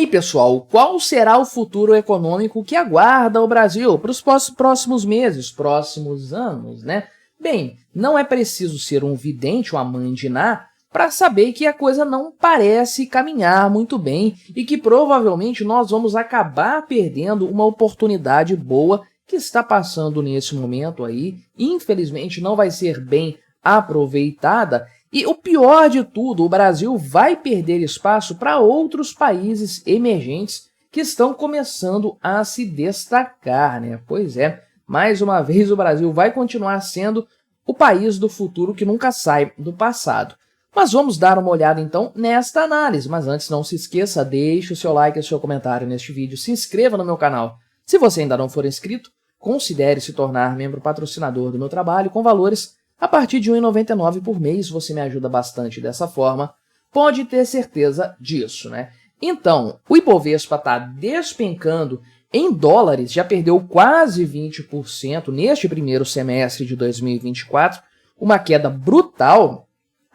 aí, pessoal, qual será o futuro econômico que aguarda o Brasil para os próximos meses, próximos anos, né? Bem, não é preciso ser um vidente ou a mãe de Ná para saber que a coisa não parece caminhar muito bem e que provavelmente nós vamos acabar perdendo uma oportunidade boa que está passando nesse momento aí. Infelizmente, não vai ser bem aproveitada. E o pior de tudo, o Brasil vai perder espaço para outros países emergentes que estão começando a se destacar, né? Pois é, mais uma vez o Brasil vai continuar sendo o país do futuro que nunca sai do passado. Mas vamos dar uma olhada então nesta análise, mas antes não se esqueça, deixe o seu like e o seu comentário neste vídeo, se inscreva no meu canal. Se você ainda não for inscrito, considere se tornar membro patrocinador do meu trabalho com valores a partir de R$ 1,99 por mês, você me ajuda bastante dessa forma, pode ter certeza disso, né? Então, o Ibovespa está despencando em dólares, já perdeu quase 20% neste primeiro semestre de 2024, uma queda brutal.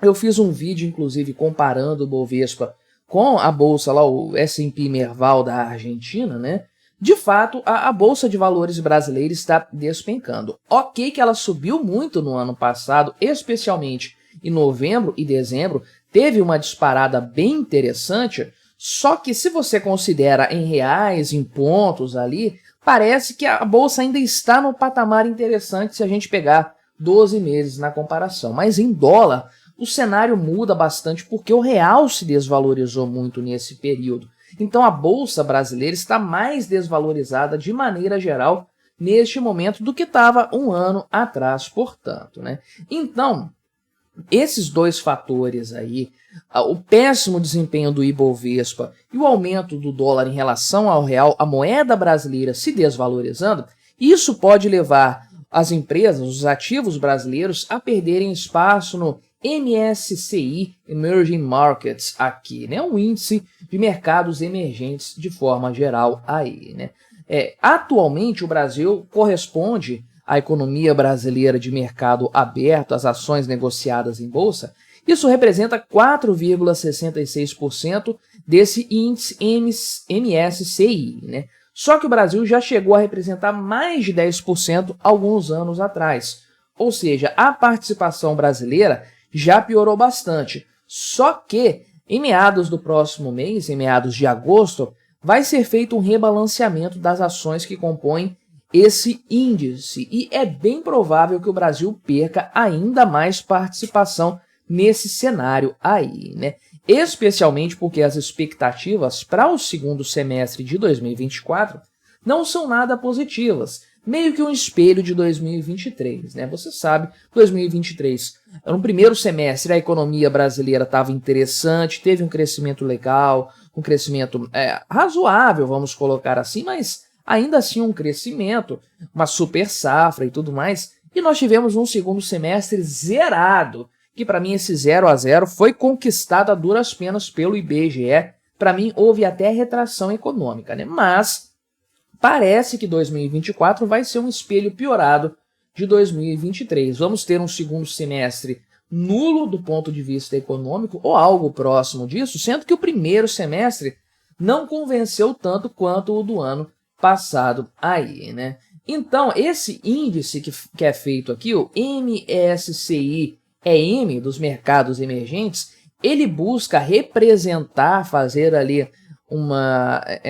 Eu fiz um vídeo, inclusive, comparando o Ibovespa com a bolsa lá, o S&P Merval da Argentina, né? De fato, a Bolsa de Valores brasileira está despencando. Ok que ela subiu muito no ano passado, especialmente em novembro e dezembro, teve uma disparada bem interessante, só que se você considera em reais, em pontos ali, parece que a Bolsa ainda está no patamar interessante se a gente pegar 12 meses na comparação. Mas em dólar, o cenário muda bastante porque o real se desvalorizou muito nesse período. Então, a Bolsa brasileira está mais desvalorizada de maneira geral neste momento do que estava um ano atrás, portanto, né? Então, esses dois fatores aí, o péssimo desempenho do Ibovespa e o aumento do dólar em relação ao real, a moeda brasileira se desvalorizando, isso pode levar as empresas, os ativos brasileiros, a perderem espaço no MSCI Emerging Markets aqui, né? Um índice de mercados emergentes de forma geral aí, né? Atualmente o Brasil corresponde à economia brasileira de mercado aberto, as ações negociadas em bolsa. Isso representa 4,66% desse índice MSCI, né? Só que o Brasil já chegou a representar mais de 10% alguns anos atrás. Ou seja, a participação brasileira já piorou bastante. Só que, em meados do próximo mês, em meados de agosto, vai ser feito um rebalanceamento das ações que compõem esse índice. E é bem provável que o Brasil perca ainda mais participação nesse cenário aí, né? Especialmente porque as expectativas para o segundo semestre de 2024 não são nada positivas. Meio que um espelho de 2023, né? Você sabe, 2023, no primeiro semestre, a economia brasileira estava interessante, teve um crescimento legal, um crescimento razoável, vamos colocar assim, mas ainda assim um crescimento, uma super safra e tudo mais. E nós tivemos um segundo semestre zerado, que para mim esse 0 a 0 foi conquistado a duras penas pelo IBGE. Para mim houve até retração econômica, né? Mas parece que 2024 vai ser um espelho piorado de 2023. Vamos ter um segundo semestre nulo do ponto de vista econômico, ou algo próximo disso, sendo que o primeiro semestre não convenceu tanto quanto o do ano passado aí, né? Então, esse índice que é feito aqui, o MSCI-EM, dos mercados emergentes, ele busca representar, fazer ali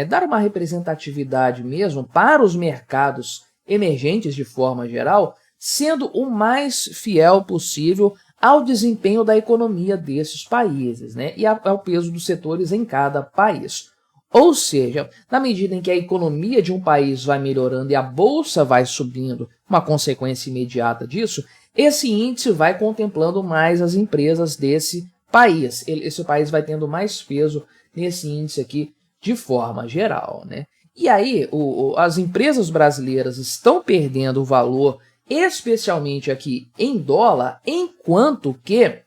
dar uma representatividade mesmo para os mercados emergentes de forma geral, sendo o mais fiel possível ao desempenho da economia desses países, né? E ao peso dos setores em cada país. Ou seja, na medida em que a economia de um país vai melhorando e a bolsa vai subindo, uma consequência imediata disso, esse índice vai contemplando mais as empresas desse país. Esse país vai tendo mais peso nesse índice aqui de forma geral, né? E aí, as empresas brasileiras estão perdendo o valor, especialmente aqui em dólar, enquanto que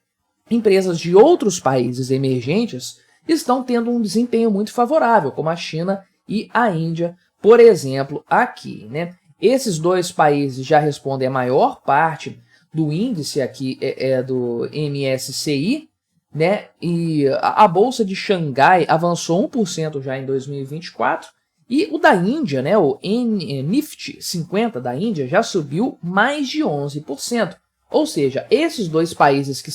empresas de outros países emergentes estão tendo um desempenho muito favorável, como a China e a Índia, por exemplo, aqui, né? Esses dois países já respondem a maior parte do índice aqui do MSCI, né? E a bolsa de Xangai avançou 1% já em 2024, e o da Índia, né, o Nifty 50 da Índia, já subiu mais de 11%. Ou seja, esses dois países que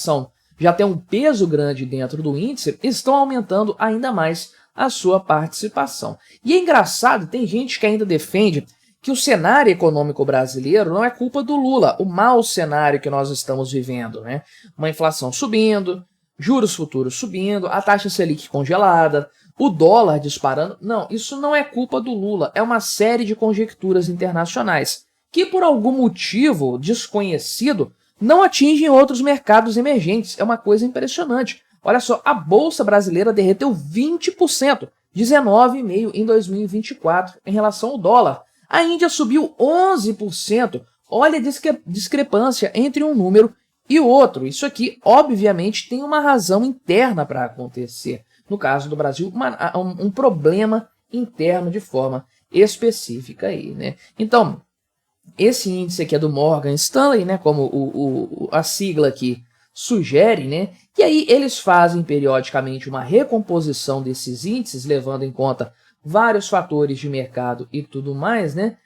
já têm um peso grande dentro do índice estão aumentando ainda mais a sua participação. E é engraçado, tem gente que ainda defende que o cenário econômico brasileiro não é culpa do Lula, o mau cenário que nós estamos vivendo, né? Uma inflação subindo, juros futuros subindo, a taxa Selic congelada, o dólar disparando. Não, isso não é culpa do Lula, é uma série de conjecturas internacionais que, por algum motivo desconhecido, não atingem outros mercados emergentes. É uma coisa impressionante. Olha só, a Bolsa Brasileira derreteu 20%, 19,5% em 2024 em relação ao dólar. A Índia subiu 11%. Olha a discrepância entre um número e o outro. Isso aqui, obviamente, tem uma razão interna para acontecer. No caso do Brasil, um problema interno de forma específica aí, né? Então, esse índice aqui é do Morgan Stanley, né? Como a sigla aqui sugere, né? E aí eles fazem periodicamente uma recomposição desses índices, levando em conta vários fatores de mercado e tudo mais, né?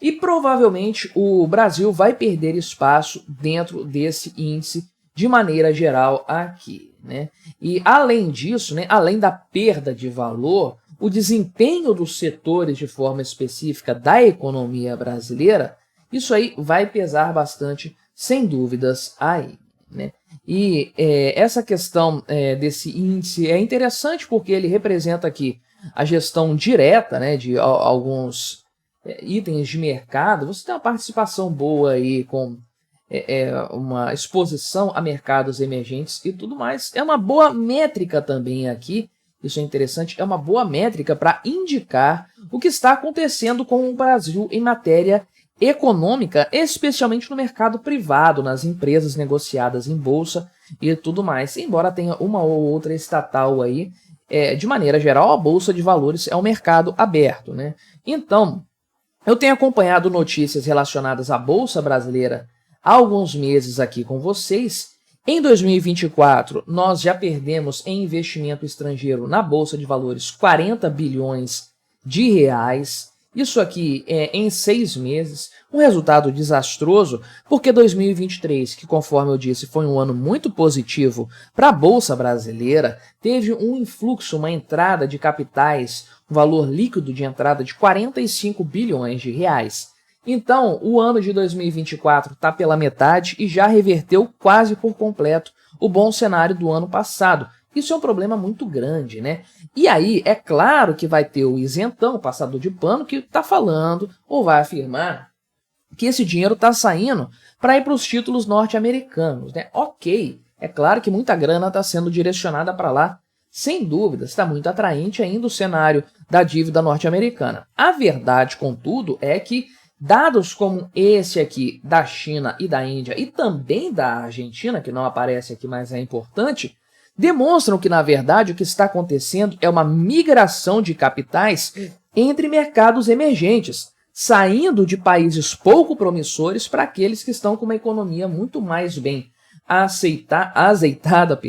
E provavelmente o Brasil vai perder espaço dentro desse índice de maneira geral aqui, né? E além disso, né, além da perda de valor, o desempenho dos setores de forma específica da economia brasileira, isso aí vai pesar bastante, sem dúvidas, aí, né? E essa questão desse índice é interessante porque ele representa aqui a gestão direta, né, de alguns itens de mercado. Você tem uma participação boa aí com uma exposição a mercados emergentes e tudo mais. É uma boa métrica também aqui, isso é interessante, é uma boa métrica para indicar o que está acontecendo com o Brasil em matéria econômica, especialmente no mercado privado, nas empresas negociadas em bolsa e tudo mais. Embora tenha uma ou outra estatal aí, de maneira geral, a Bolsa de Valores é um mercado aberto, né? Então, eu tenho acompanhado notícias relacionadas à Bolsa Brasileira há alguns meses aqui com vocês. Em 2024, nós já perdemos em investimento estrangeiro na Bolsa de Valores 40 bilhões de reais. Isso aqui em 6 meses, um resultado desastroso, porque 2023, que conforme eu disse foi um ano muito positivo para a Bolsa Brasileira, teve um influxo, uma entrada de capitais, um valor líquido de entrada de 45 bilhões de reais. Então, o ano de 2024 está pela metade e já reverteu quase por completo o bom cenário do ano passado. Isso é um problema muito grande, né? E aí, é claro que vai ter o isentão, o passador de pano, que está falando ou vai afirmar que esse dinheiro está saindo para ir para os títulos norte-americanos, né? Ok, é claro que muita grana está sendo direcionada para lá, sem dúvida, está muito atraente ainda o cenário da dívida norte-americana. A verdade, contudo, é que dados como esse aqui da China e da Índia e também da Argentina, que não aparece aqui, mas é importante, demonstram que, na verdade, o que está acontecendo é uma migração de capitais entre mercados emergentes, saindo de países pouco promissores para aqueles que estão com uma economia muito mais bem azeitada,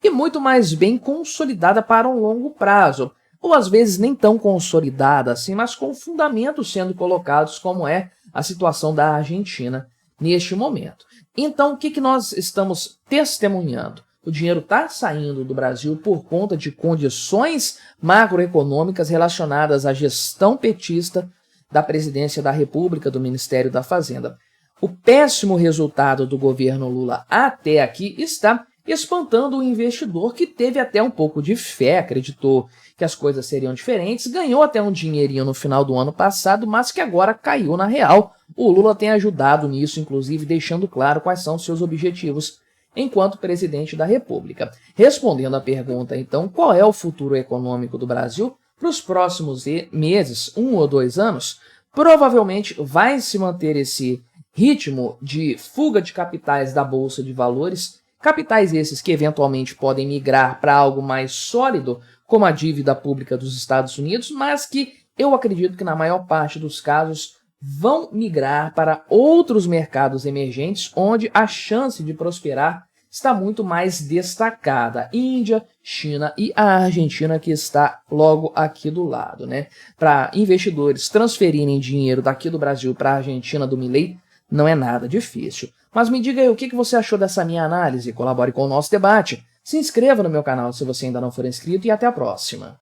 e muito mais bem consolidada para um longo prazo, ou às vezes nem tão consolidada assim, mas com fundamentos sendo colocados, como é a situação da Argentina neste momento. Então, o que nós estamos testemunhando? O dinheiro está saindo do Brasil por conta de condições macroeconômicas relacionadas à gestão petista da Presidência da República, do Ministério da Fazenda. O péssimo resultado do governo Lula até aqui está espantando o investidor, que teve até um pouco de fé, acreditou que as coisas seriam diferentes, ganhou até um dinheirinho no final do ano passado, mas que agora caiu na real. O Lula tem ajudado nisso, inclusive deixando claro quais são seus objetivos enquanto presidente da República. Respondendo à pergunta, então, qual é o futuro econômico do Brasil para os próximos meses, 1 ou 2 anos, provavelmente vai se manter esse ritmo de fuga de capitais da Bolsa de Valores, capitais esses que eventualmente podem migrar para algo mais sólido, como a dívida pública dos Estados Unidos, mas que eu acredito que na maior parte dos casos vão migrar para outros mercados emergentes, onde a chance de prosperar está muito mais destacada. Índia, China e a Argentina, que está logo aqui do lado, né? Para investidores transferirem dinheiro daqui do Brasil para a Argentina do Milei, não é nada difícil. Mas me diga aí o que você achou dessa minha análise, colabore com o nosso debate, se inscreva no meu canal se você ainda não for inscrito e até a próxima.